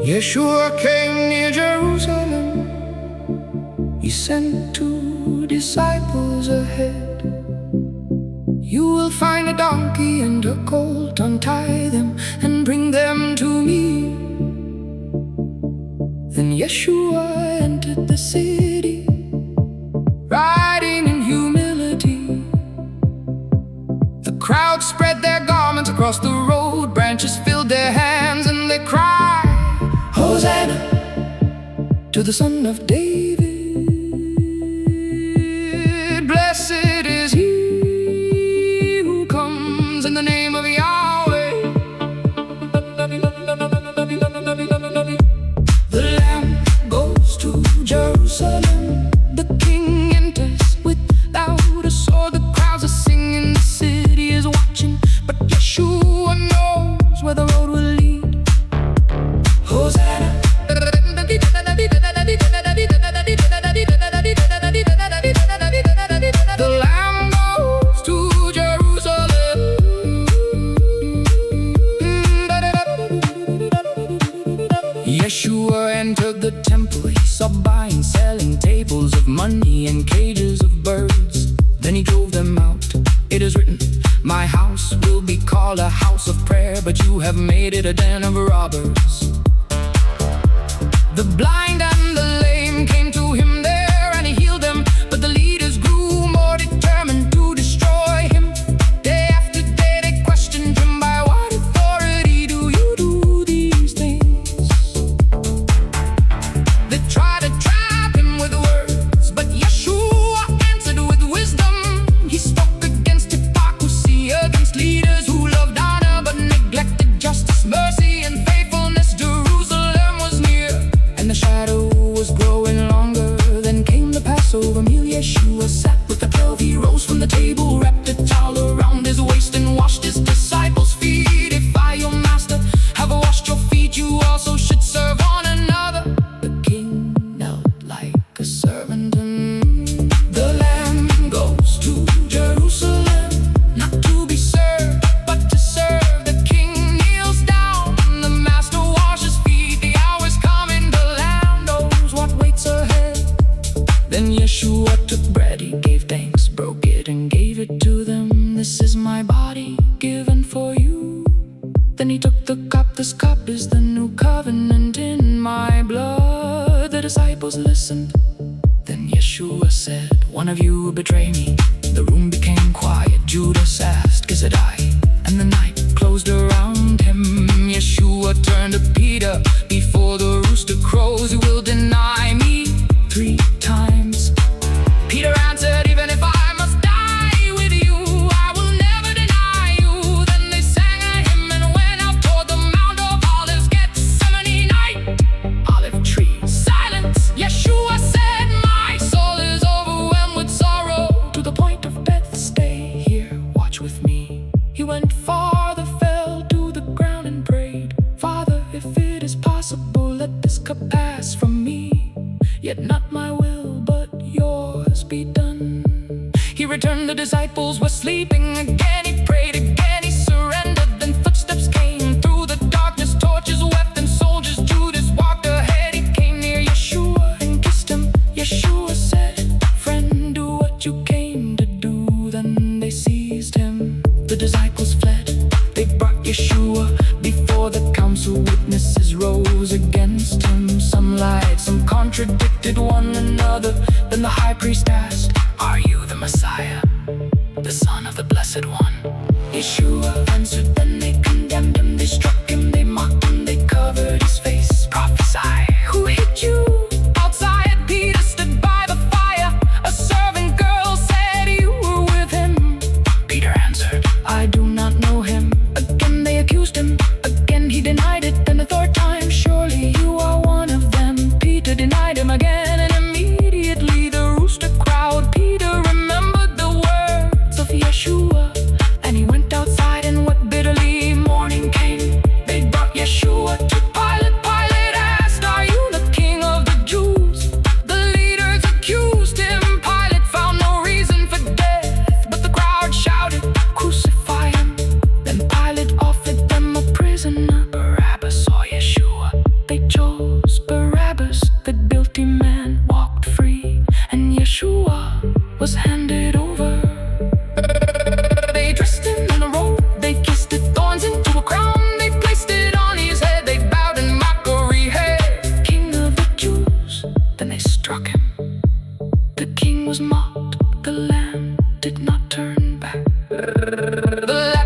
Yeshua came near Jerusalem. He sent 2 disciples ahead. You will find a donkey and a colt, untie them and bring them to me. Then Yeshua entered the city, riding in humility. The crowd spread their garments across the road, branches filled their hands, and they cried, Hosanna to the Son of David. Blessed is he who comes in the name of Yahweh. The Lamb goes to Jerusalem. The King enters without a sword. The crowds are singing, the city is watching, but Yeshua knows where the road will lead. Hosanna. The Lamb goes to Jerusalem. Yeshua entered the temple. He saw buying, selling, tables of money and cages of birds. Then he drove them out. It is written, my house will be called a house of prayer, but you have made it a den of robbers. The blind and the lame came to him there, and he healed them, but the leaders grew more determined to destroy him. Day after day they questioned him, by what authority do you do these things? They tried to trap him with words, but Yeshua answered with wisdom. He spoke against hypocrisy, against leaders who loved honor but neglected justice, mercy, and faithfulness. Jerusalem was near, and the shadow was growing longer. Then came the Passover meal. Yeshua sat with the 12. He rose from the table, wrapped a towel around his waist, and washed his disciples' feet. If I, your master, have washed your feet, you also should serve one another. The king knelt like a servant. The Lamb goes to Jerusalem, not to be served, but to serve. The king kneels down, the master washes feet. The hour's coming, the Lamb knows what waits ahead. Then Yeshua took bread, he gave thanks, broke it and gave it to them. This is my body given for you. Then he took the cup. This cup is the new covenant in my blood. The disciples listened. Then Yeshua said, one of you will betray me. The room became quiet. Judas asked, is it I? And the night closed around him. Yeshua turned to Peter, before the rooster crows, you will deny me 3 times. Peter answered, even if I must die with you, I will never deny you. Then they sang a hymn and went out toward the Mount of Olives. Gethsemane night, olive tree, silence. Yeshua said, my soul is overwhelmed with sorrow, to the point of death. Stay here, watch with me. He went farther, fell to the ground and prayed, Father, if it is possible, let this cup pass from me. Yet not my will, but yours be done. He returned, the disciples were sleeping again. He prayed again, he surrendered. Then footsteps came through the darkness, torches wept and soldiers. Judas walked ahead. He came near Yeshua and kissed him. Yeshua said, friend, do what you came to do. Then they seized him. The disciples fled. They brought Yeshua before the council. Witnesses rose against him. Some lied, some contradicted one another. Then the high priest asked, are you the Messiah, the Son of the Blessed One? Yeshua answered, then they condemned him. They struck him, they mocked him, they covered his face. Prophesy, who hit you? Outside, Peter stood by the fire. A servant girl said you were with him. Peter answered, I do not know him. Again they accused him. Again he denied it. Then the 3rd time, surely you are one of them. Peter denied him again, and immediately the rooster crowed. Peter remembered the words of Yeshua, and he went outside and wept bitterly. turn back. The